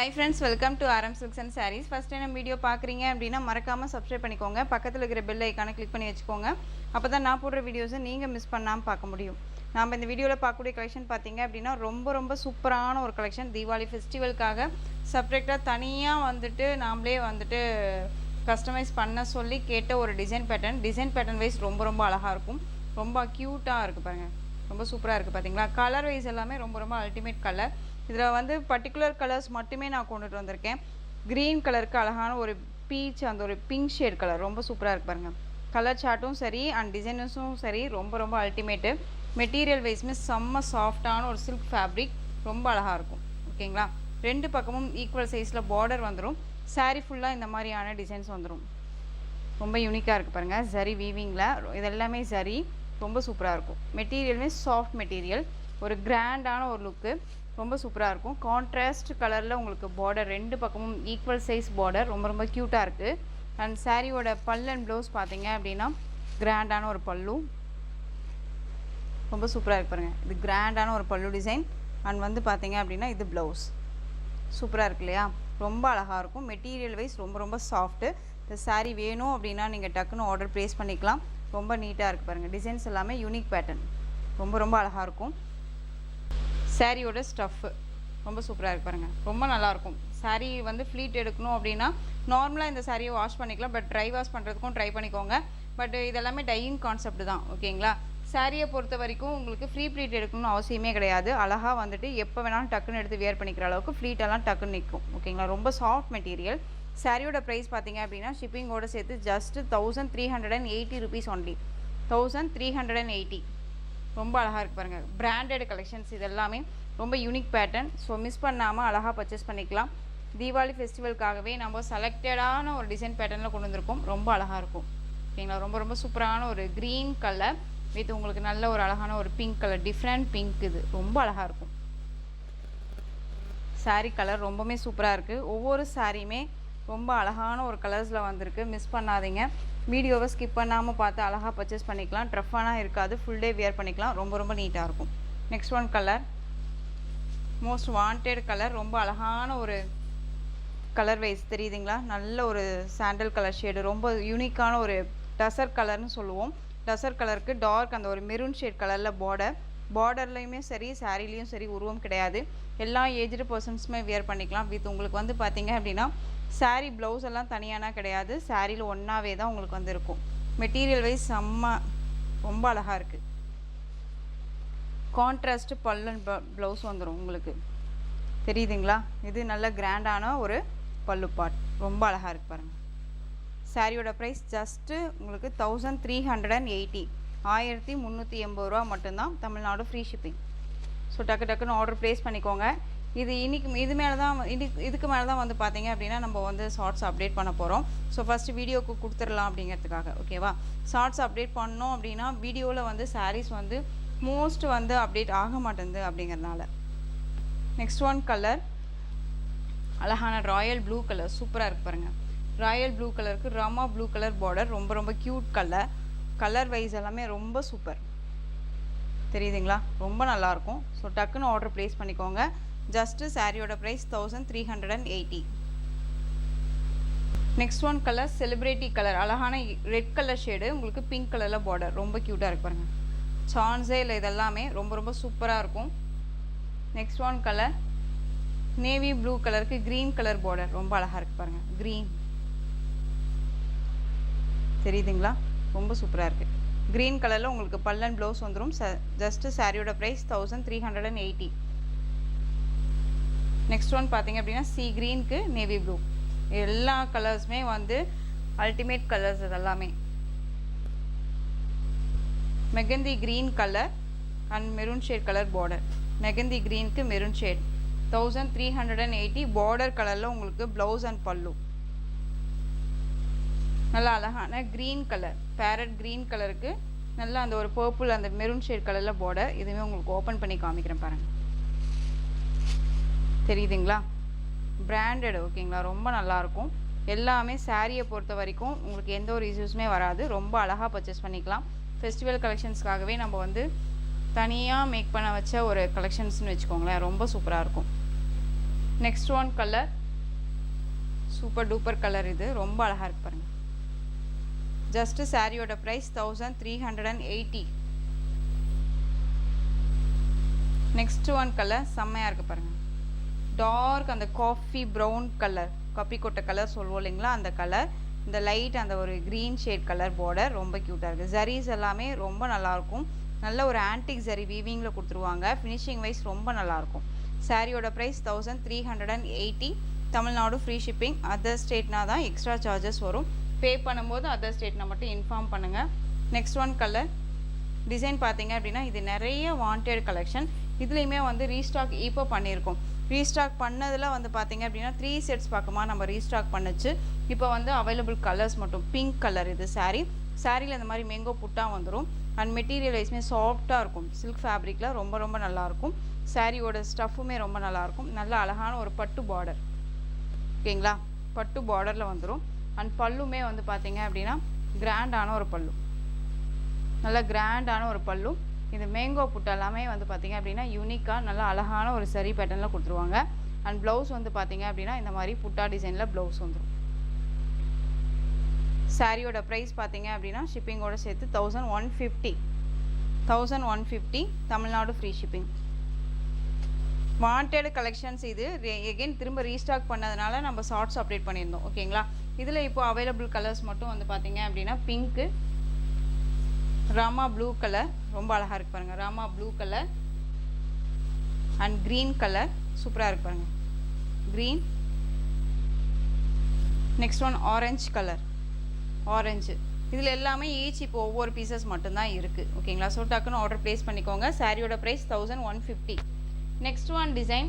Hi friends, welcome to RM Silks and Sarees. First time video பார்க்குறீங்க அப்படின்னா மறக்காமல் subscribe பண்ணிக்கோங்க. பக்கத்தில் இருக்கிற பெல் ஐக்கானை கிளிக் பண்ணி வச்சுக்கோங்க. அப்போ தான் நான் போடுற வீடியோஸை நீங்கள் மிஸ் பண்ணாமல் பார்க்க முடியும். நாம் இந்த வீடியோவில் பார்க்கக்கூடிய கலெக்ஷன் பார்த்தீங்க அப்படின்னா ரொம்ப சூப்பரான ஒரு கலெக்ஷன். தீபாவளி ஃபெஸ்டிவலுக்காக செப்பரேட்டாக தனியாக வந்துட்டு நாமளே வந்துட்டு கஸ்டமைஸ் பண்ண சொல்லி கேட்ட ஒரு டிசைன் பேட்டர்ன் வைஸ் ரொம்ப அழகாக இருக்கும். ரொம்ப க்யூட்டாக இருக்குது பாருங்கள். ரொம்ப சூப்பராக இருக்குது பார்த்தீங்களா. கலர் வைஸ் எல்லாமே ரொம்ப அல்டிமேட் கலர். இதில் வந்து பர்டிகுலர் கலர்ஸ் மட்டுமே நான் கொண்டுட்டு வந்திருக்கேன். க்ரீன் கலருக்கு அழகான ஒரு பீச், அந்த ஒரு பிங்க் ஷேட் கலர் ரொம்ப சூப்பராக இருக்கு பாருங்கள். கலர் சார்ட்டும் சரி அண்ட் டிசைனஸும் சரி ரொம்ப அல்டிமேட்டு. மெட்டீரியல் வைஸ்மே செம்ம சாஃப்டான ஒரு சில்க் ஃபேப்ரிக், ரொம்ப அழகாக இருக்கும். ஓகேங்களா. ரெண்டு பக்கமும் ஈக்குவல் சைஸில் பார்டர் வந்துடும். சாரீ ஃபுல்லாக இந்த மாதிரியான டிசைன்ஸ் வந்துடும். ரொம்ப யூனிக்காக இருக்குது பாருங்கள். ஜரி வீவிங்கில் இதெல்லாமே ஜரி, ரொம்ப சூப்பராக இருக்கும். மெட்டீரியலுமே சாஃப்ட் மெட்டீரியல், ஒரு கிராண்டான ஒரு லுக்கு, ரொம்ப சூப்பராக இருக்கும். கான்ட்ராஸ்ட் கலரில் உங்களுக்கு பார்டர், ரெண்டு பக்கமும் ஈக்குவல் சைஸ் பார்டர், ரொம்ப க்யூட்டாக இருக்குது. அண்ட் சாரியோட பல் அண்ட் ப்ளவுஸ் பார்த்தீங்க அப்படின்னா கிராண்டான ஒரு பல்லு, ரொம்ப சூப்பராக இருக்கு பாருங்கள். இது கிராண்டான ஒரு பல்லு டிசைன். அண்ட் வந்து பார்த்தீங்க அப்படின்னா இது ப்ளவுஸ் சூப்பராக இருக்கு இல்லையா. ரொம்ப அழகாக இருக்கும். மெட்டீரியல் வைஸ் ரொம்ப சாஃப்ட்டு. இந்த சாரீ வேணும் அப்படின்னா நீங்கள் டக்குன்னு ஆர்டர் ப்ளேஸ் பண்ணிக்கலாம். ரொம்ப நீட்டாக இருக்குது பாருங்கள். டிசைன்ஸ் எல்லாமே யூனிக் பேட்டர்ன், ரொம்ப அழகாக இருக்கும். சாரியோட ஸ்டஃப்பு ரொம்ப சூப்பராக இருக்கு பாருங்கள். ரொம்ப நல்லாயிருக்கும். சாரீ வந்து ஃப்ளீட் எடுக்கணும் அப்படின்னா நார்மலாக இந்த சாரியை வாஷ் பண்ணிக்கலாம். பட் ட்ரை வாஷ் பண்ணுறதுக்கும் ட்ரை பண்ணிக்கோங்க. பட் இதெல்லாமே டையிங் கான்செப்ட் தான். ஓகேங்களா. சாரியை பொறுத்த வரைக்கும் உங்களுக்கு ஃப்ரீ ப்ளீட் எடுக்கணும்னு அவசியமே கிடையாது. அழகாக வந்துட்டு எப்போ வேணாலும் டக்குன்னு எடுத்து வியர் பண்ணிக்கிற அளவுக்கு ஃப்ளீட்டெல்லாம் டக்குன்னு நிற்கும். ஓகேங்களா. ரொம்ப சாஃப்ட் மெட்டீரியல். சாரியோட ப்ரைஸ் பார்த்தீங்க அப்படின்னா ஷிப்பிங்கோடு சேர்த்து ஜஸ்ட் 1380 rupees ஒன்லி. 1380. ரொம்ப அழகாக இருக்குது பாருங்கள். பிராண்டட் கலெக்ஷன்ஸ் இது எல்லாமே ரொம்ப யூனிக் பேட்டர்ன். ஸோ மிஸ் பண்ணாமல் அழகாக பர்ச்சேஸ் பண்ணிக்கலாம். தீபாவளி ஃபெஸ்டிவலுக்காகவே நம்ம செலக்டடான ஒரு டிசைன் பேட்டர்னில் கொண்டு வந்திருக்கோம். ரொம்ப அழகாக இருக்கும். ஓகேங்களா. ரொம்ப சூப்பரான ஒரு க்ரீன் கலர் வித் உங்களுக்கு நல்ல ஒரு அழகான ஒரு பிங்க் கலர், டிஃப்ரெண்ட் பிங்க். இது ரொம்ப அழகாக இருக்கும். சாரீ கலர் ரொம்பவுமே சூப்பராக இருக்குது. ஒவ்வொரு சாரியுமே ரொம்ப அழகான ஒரு கலர்ஸில் வந்திருக்கு. மிஸ் பண்ணாதீங்க. வீடியோவை ஸ்கிப் பண்ணாமல் பார்த்து அழகாக பர்ச்சேஸ் பண்ணிக்கலாம். ட்ரஃபானாக இருக்காது. ஃபுல் டே வியர் பண்ணிக்கலாம். ரொம்ப நீட்டாக இருக்கும். Next one colour most wanted colour. ரொம்ப அழகான ஒரு கலர் வைஸ் தெரியுதுங்களா. நல்ல ஒரு சாண்டல் கலர் ஷேடு, ரொம்ப யூனிக்கான ஒரு டசர் கலர்னு சொல்லுவோம். டசர் கலருக்கு டார்க் அந்த ஒரு மெரூன் ஷேட் கலரில் பார்டர்லையுமே சரி சாரீலையும் சரி உருவம் கிடையாது. எல்லா ஏஜ்டு பர்சன்ஸுமே வியர் பண்ணிக்கலாம். வித் உங்களுக்கு வந்து பார்த்தீங்க அப்படின்னா சாரீ ப்ளவுஸ் எல்லாம் தனியானா கிடையாது. சாரியில் ஒன்றாவே தான் உங்களுக்கு வந்து இருக்கும். மெட்டீரியல் வைஸ் ரொம்ப அழகாக இருக்குது. கான்ட்ராஸ்ட்டு பல் அண்ட் ப்ளவுஸ் வந்துடும் உங்களுக்கு. தெரியுதுங்களா. இது நல்ல கிராண்டான ஒரு பல்லு பாட், ரொம்ப அழகாக இருக்குது பாருங்கள். சாரியோட ப்ரைஸ் ஜஸ்ட்டு உங்களுக்கு 1380, 1380 ரூபா மட்டும்தான். Tamil Nadu free shipping. ஸோ டக்குன்னு ஆர்டர் ப்ளேஸ் பண்ணிக்கோங்க. இதுக்கு மேலே தான் வந்து பார்த்தீங்க அப்படின்னா நம்ம வந்து ஷார்ட்ஸ் அப்டேட் பண்ண போகிறோம். ஸோ ஃபஸ்ட்டு வீடியோக்கு கொடுத்துடலாம் அப்படிங்கிறதுக்காக. ஓகேவா. ஷார்ட்ஸ் அப்டேட் பண்ணோம் அப்படின்னா வீடியோவில் வந்து சாரீஸ் வந்து மோஸ்ட் வந்து அப்டேட் ஆக மாட்டேங்குது அப்படிங்கிறதுனால. நெக்ஸ்ட் ஒன் கலர் அழகான ராயல் ப்ளூ கலர், சூப்பராக இருக்கு பாருங்கள். ராயல் ப்ளூ கலருக்கு ராமா ப்ளூ கலர் பார்டர், ரொம்ப க்யூட் கலர். கலர் வைஸ் எல்லாமே ரொம்ப சூப்பர். தெரியுதுங்களா. ரொம்ப நல்லாயிருக்கும். ஸோ டக்குன்னு ஆர்டர் ப்ளேஸ் பண்ணிக்கோங்க. ஜஸ்ட்டு சாரியோட price 1380. Next one colour celebrity colour, அழகான ரெட் கலர் ஷேடு, உங்களுக்கு பிங்க் கலரில் பார்டர், ரொம்ப க்யூட்டாக இருக்கு பாருங்கள். சான்ஸே இல்லை. இதெல்லாமே ரொம்ப சூப்பராக இருக்கும். Next one colour navy blue கலருக்கு க்ரீன் கலர் பார்டர், ரொம்ப அழகாக இருக்குது பாருங்கள். க்ரீன் தெரியுதுங்களா. ரொம்ப சூப்பராக இருக்குது. க்ரீன் கலரில் உங்களுக்கு பல் அண்ட் ப்ளவுஸ் வந்துடும். ஜஸ்ட்டு சாரியோட ப்ரைஸ் 1380. நெக்ஸ்ட் ஒன் பார்த்தீங்க அப்படின்னா சி க்ரீனுக்கு நேவி ப்ளூ. எல்லா கலர்ஸுமே வந்து அல்டிமேட் கலர்ஸ். இதெல்லாமே mehndi green colour and maroon shade colour border. Mehndi க்ரீனுக்கு மெரூன் ஷேட் 1380. பார்டர் கலரில் உங்களுக்கு ப்ளவுஸ் அண்ட் பல்லு. நல்லா அழகான க்ரீன் கலர், பேரட் க்ரீன் கலருக்கு நல்லா அந்த ஒரு பர்பிள் அந்த மெரூன் ஷேட் கலரில் பார்டர். இதுவுமே உங்களுக்கு ஓப்பன் பண்ணி காமிக்கிறேன் பாருங்கள். தெரியுதுங்களா. பிராண்டட். ஓகேங்களா. ரொம்ப நல்லாயிருக்கும். எல்லாமே சாரியை பொறுத்த வரைக்கும் உங்களுக்கு எந்த ஒரு இஷ்யூஸுமே வராது. ரொம்ப அழகாக பர்ச்சேஸ் பண்ணிக்கலாம். ஃபெஸ்டிவல் கலெக்ஷன்ஸ்க்காகவே நம்ம வந்து தனியாக மேக் பண்ண வச்ச ஒரு கலெக்ஷன்ஸ்னு வச்சுக்கோங்களேன். ரொம்ப சூப்பராக இருக்கும். Next one colour super duper colour, இது ரொம்ப அழகாக இருக்கு பாருங்கள். ஜஸ்ட்டு சாரியோட ப்ரைஸ் 1380. நெக்ஸ்ட் ஒன் கலர் செம்மையாக இருக்குது பாருங்கள். டார்க் அந்த காஃபி ப்ரௌன் கலர், காப்பி கொட்டை கலர் சொல்லுவோம் இல்லைங்களா, அந்த கலர். இந்த லைட் அந்த ஒரு க்ரீன் ஷேட் கலர் பார்டர் ரொம்ப க்யூட்டாக இருக்குது. ஜரீஸ் எல்லாமே ரொம்ப நல்லாயிருக்கும். நல்ல ஒரு ஆன்டிக் ஜரி வீவிங்கில் கொடுத்துருவாங்க. ஃபினிஷிங் வைஸ் ரொம்ப நல்லாயிருக்கும். சாரியோட price 1380. Tamil Nadu free shipping. Other ஸ்டேட்னா தான் எக்ஸ்ட்ரா சார்ஜஸ் வரும். பே பண்ணும்போது அதர் ஸ்டேட்னா மட்டும் இன்ஃபார்ம் பண்ணுங்கள். நெக்ஸ்ட் ஒன் கலர் டிசைன் பார்த்தீங்க அப்படின்னா இது நிறைய வாண்டட் கலெக்ஷன். இதுலேயுமே வந்து ரீஸ்டாக் இப்போ பண்ணியிருக்கோம். ரீஸ்டாக் பண்ணதில் வந்து பார்த்தீங்க அப்படின்னா 3 செட்ஸ் பக்கமா நம்ம ரீஸ்டாக் பண்ணுச்சு. இப்போ வந்து அவைலபிள் கலர்ஸ் மட்டும். பிங்க் கலர் இது சாரியில் இந்த மாதிரி மேங்கோ புட்டா வந்துடும். அண்ட் மெட்டீரியல் வைஸ்மே சாஃப்டாக இருக்கும். சில்க் ஃபேப்ரிக்கில் ரொம்ப ரொம்ப நல்லாயிருக்கும். சாரியோட ஸ்டஃப்புமே ரொம்ப நல்லாயிருக்கும். நல்ல அழகான ஒரு பட்டு பார்டர், ஓகேங்களா, பட்டு பார்டரில் வந்துடும். அண்ட் பல்லுமே வந்து பார்த்தீங்க அப்படின்னா கிராண்டான ஒரு பல்லு, நல்ல கிராண்டான ஒரு பல்லு. இது மேங்கோ புட்டு எல்லாமே வந்து பார்த்தீங்க அப்படின்னா யூனிக்காக நல்ல அழகான ஒரு சரி பேட்டர்னில் கொடுத்துருவாங்க. அண்ட் ப்ளவுஸ் வந்து பார்த்தீங்க அப்படின்னா இந்த மாதிரி புட்டா டிசைனில் ப்ளவுஸ் வந்துடும். சாரியோட ப்ரைஸ் பார்த்தீங்க அப்படின்னா ஷிப்பிங்கோட சேர்த்து 1150. Tamil Nadu free shipping. Wanted collections இது. எகெயின் திரும்ப ரீஸ்டாக் பண்ணதுனால நம்ம ஷார்ட்ஸ் அப்டேட் பண்ணியிருந்தோம், ஓகேங்களா. இதில் இப்போ அவைலபிள் கலர்ஸ் மட்டும் வந்து பார்த்தீங்க அப்படின்னா பிங்க்கு, ராமா ப்ளூ கலர் ரொம்ப அழகாக இருக்கு பாருங்கள். Rama blue colour and green colour சூப்பராக இருக்கு பாருங்கள். Green. Next one orange colour, orange. இதில் எல்லாமே ஈச் இப்போ ஒவ்வொரு பீசஸ் மட்டும்தான் இருக்குது, ஓகேங்களா. ஸோ டக்குன்னு ஆர்டர் ப்ளேஸ் பண்ணிக்கோங்க. சாரியோட ப்ரைஸ் 1150. Next one design.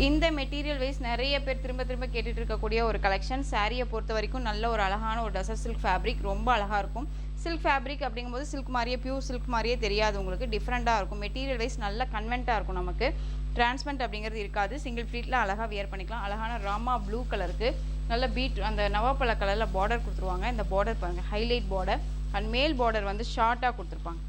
இந்த மெட்டீரியல் வைஸ் நிறைய பேர் திரும்ப திரும்ப கேட்டுட்டு இருக்கக்கூடிய ஒரு கலெக்ஷன். சாரியை பொறுத்த வரைக்கும் நல்ல ஒரு அழகான ஒரு டசர் சில்க் ஃபேப்ரிக், ரொம்ப அழகாக இருக்கும். சில்க் ஃபேப்ரிக் அப்படிங்கும்போது சில்க் மாதிரியே பியூர் சில்க் மாதிரியே தெரியாது உங்களுக்கு, டிஃப்ரெண்ட்டாக இருக்கும். மெட்டீரியல் வைஸ் நல்ல கன்வென்ட்டாக இருக்கும். நமக்கு டிரான்ஸ்பரண்ட் அப்படிங்கிறது இருக்காது. சிங்கிள் ஃப்ளீட்டில் அழகாக வியர் பண்ணிக்கலாம். அழகான ராமா ப்ளூ கலருக்கு நல்ல பீட் அந்த நவாப்பழ கலரில் பார்டர் கொடுத்துருவாங்க. இந்த பார்டர் பாருங்கள், ஹைலைட் பார்டர். அண்ட் மேல் பார்டர் வந்து ஷார்ட்டாக கொடுத்துருப்பாங்க,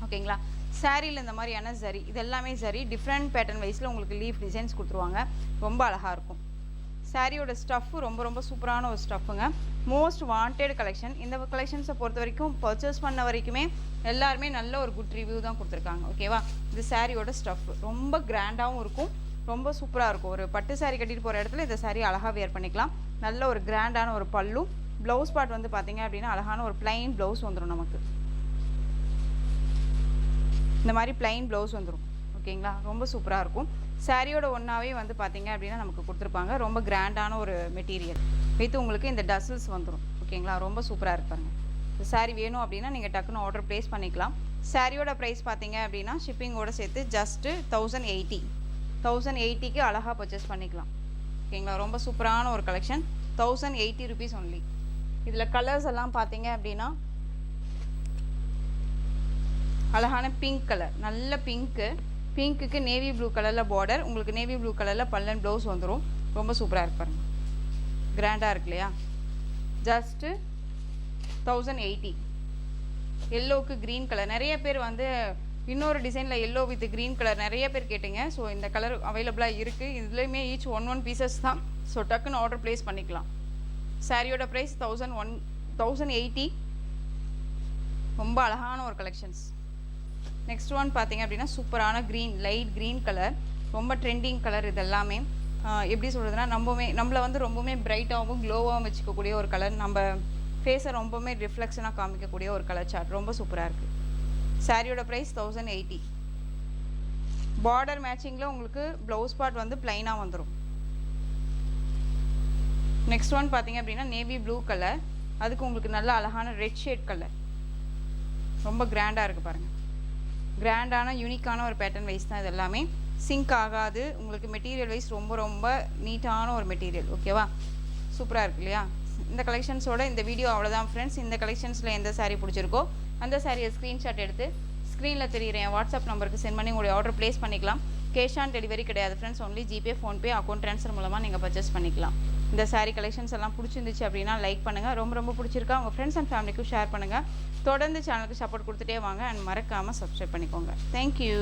ஓகேங்களா. சாரியில் இந்த மாதிரியான ஜரி, இது எல்லாமே ஜரி டிஃப்ரெண்ட் பேட்டர்ன் வைஸில் உங்களுக்கு லீஃப் டிசைன்ஸ் கொடுத்துருவாங்க. ரொம்ப அழகாக இருக்கும். சாரியோட ஸ்டஃப்பு ரொம்ப ரொம்ப சூப்பரான ஒரு ஸ்டஃப்புங்க. Most wanted collection. இந்த கலெக்ஷன்ஸை பொறுத்த வரைக்கும் பர்ச்சேஸ் பண்ண வரைக்குமே எல்லாருமே நல்ல ஒரு குட் ரிவ்யூ தான் கொடுத்துருக்காங்க, ஓகேவா. இது சாரியோட ஸ்டஃப் ரொம்ப கிராண்டாகவும் இருக்கும், ரொம்ப சூப்பராக இருக்கும். ஒரு பட்டு சாரி கட்டிட்டு போகிற இடத்துல இந்த சாரி அழகாக வியர் பண்ணிக்கலாம். நல்ல ஒரு கிராண்டான ஒரு பல்லு. ப்ளவுஸ் பார்ட் வந்து பார்த்தீங்க அப்படின்னா அழகான ஒரு பிளைன் ப்ளவுஸ் வந்துடும் நமக்கு. இந்த மாதிரி பிளைன் ப்ளவுஸ் வந்துடும், ஓகேங்களா. ரொம்ப சூப்பராக இருக்கும். சாரியோட ஒன்றாவே வந்து பார்த்தீங்க அப்படின்னா நமக்கு கொடுத்துருப்பாங்க. ரொம்ப கிராண்டான ஒரு மெட்டீரியல் வித் உங்களுக்கு இந்த டசல்ஸ் வந்துடும், ஓகேங்களா. ரொம்ப சூப்பராக இருப்பாங்க. இந்த சாரி வேணும் அப்படின்னா நீங்கள் டக்குன்னு ஆர்டர் ப்ளேஸ் பண்ணிக்கலாம். சாரியோட ப்ரைஸ் பார்த்தீங்க அப்படின்னா ஷிப்பிங்கோட சேர்த்து ஜஸ்ட்டு 1080க்கு அழகாக பர்ச்சேஸ் பண்ணிக்கலாம், ஓகேங்களா. ரொம்ப சூப்பரான ஒரு கலெக்ஷன். 1080 rupees only. இதில் கலர்ஸ் எல்லாம் பார்த்தீங்க அப்படின்னா அழகான பிங்க் கலர், நல்ல பிங்க்குக்கு நேவி ப்ளூ கலரில் பார்டர், உங்களுக்கு நேவி ப்ளூ கலரில் பல்லன் ப்ளவுஸ் வந்துடும். ரொம்ப சூப்பராக இருக்கு பாருங்க, கிராண்டாக இருக்கு இல்லையா. ஜஸ்ட்டு 1080. எல்லோவுக்கு க்ரீன் கலர். நிறைய பேர் வந்து இன்னொரு டிசைனில் எல்லோ வித் க்ரீன் கலர் நிறைய பேர் கேட்டிங்க. ஸோ இந்த கலர் அவைலபிளாக இருக்குது. இதுலேயுமே ஈச் ஒன் பீசஸ் தான். ஸோ டக்குன்னு ஆர்டர் ப்ளேஸ் பண்ணிக்கலாம். சாரியோட ப்ரைஸ் 1080. ரொம்ப அழகான ஒரு கலெக்ஷன்ஸ். நெக்ஸ்ட் ஒன் பார்த்தீங்க அப்படின்னா சூப்பரான க்ரீன், லைட் க்ரீன் கலர், ரொம்ப ட்ரெண்டிங் கலர். இது எல்லாமே எப்படி சொல்கிறதுனா நம்மளை வந்து ரொம்பவுமே பிரைட்டாகவும் க்ளோவாகவும் வச்சுக்கக்கூடிய ஒரு கலர். நம்ம ஃபேஸை ரொம்பவுமே ரிஃப்ளெக்ஷனாக காமிக்கக்கூடிய ஒரு கலர் சார்ட். ரொம்ப சூப்பராக இருக்குது. சாரியோட ப்ரைஸ் 1080. பார்டர் மேட்சிங்கில் உங்களுக்கு ப்ளவுஸ் பார்ட் வந்து ப்ளைனாக வந்துடும். நெக்ஸ்ட் ஒன் பார்த்தீங்க அப்படின்னா நேவி ப்ளூ கலர், அதுக்கு உங்களுக்கு நல்ல அழகான ரெட் ஷேட் கலர். ரொம்ப கிராண்டாக இருக்குது பாருங்கள். கிராண்டான யூனிக்கான ஒரு பேட்டர்ன் வைஸ் தான் இது எல்லாமே. சிங்க் ஆகாது உங்களுக்கு. மெட்டீரியல் வைஸ் ரொம்ப ரொம்ப நீட்டான ஒரு மெட்டீரியல், ஓகேவா. சூப்பராக இருக்கு இல்லையா. இந்த கலெக்ஷன்ஸோட இந்த வீடியோ அவ்வளோதான் ஃப்ரெண்ட்ஸ். இந்த கலெக்ஷன்ஸில் எந்த சாரீ பிடிச்சிருக்கோ அந்த சாரியை ஸ்க்ரீன்ஷாட் எடுத்து ஸ்க்ரீனில் தெரியுற என் வாட்ஸ்அப் நம்பருக்கு சென்ட் பண்ணி உங்களுடைய ஆர்டர் ப்ளேஸ் பண்ணிக்கலாம். கேஷ் ஆன் டெலிவரி கிடையாது friends. Only GPay, PhonePe, account transfer மூலமாக நீங்கள் பர்ச்சேஸ் பண்ணிக்கலாம். இந்த சாரீ கலெக்ஷன்ஸ் எல்லாம் பிடிச்சிருந்துச்சு அப்படின்னா லைக் பண்ணுங்கள். ரொம்ப ரொம்ப பிடிச்சிருக்கா உங்கள் ஃப்ரெண்ட்ஸ் அண்ட் ஃபேமிலிக்கும் ஷேர் பண்ணுங்கள். தொடர்ந்து சேனலுக்கு சப்போர்ட் கொடுத்துட்டே வாங்க. அண்ட் மறக்காமல் சப்ஸ்கிரைப் பண்ணிக்கோங்க. தேங்க்யூ.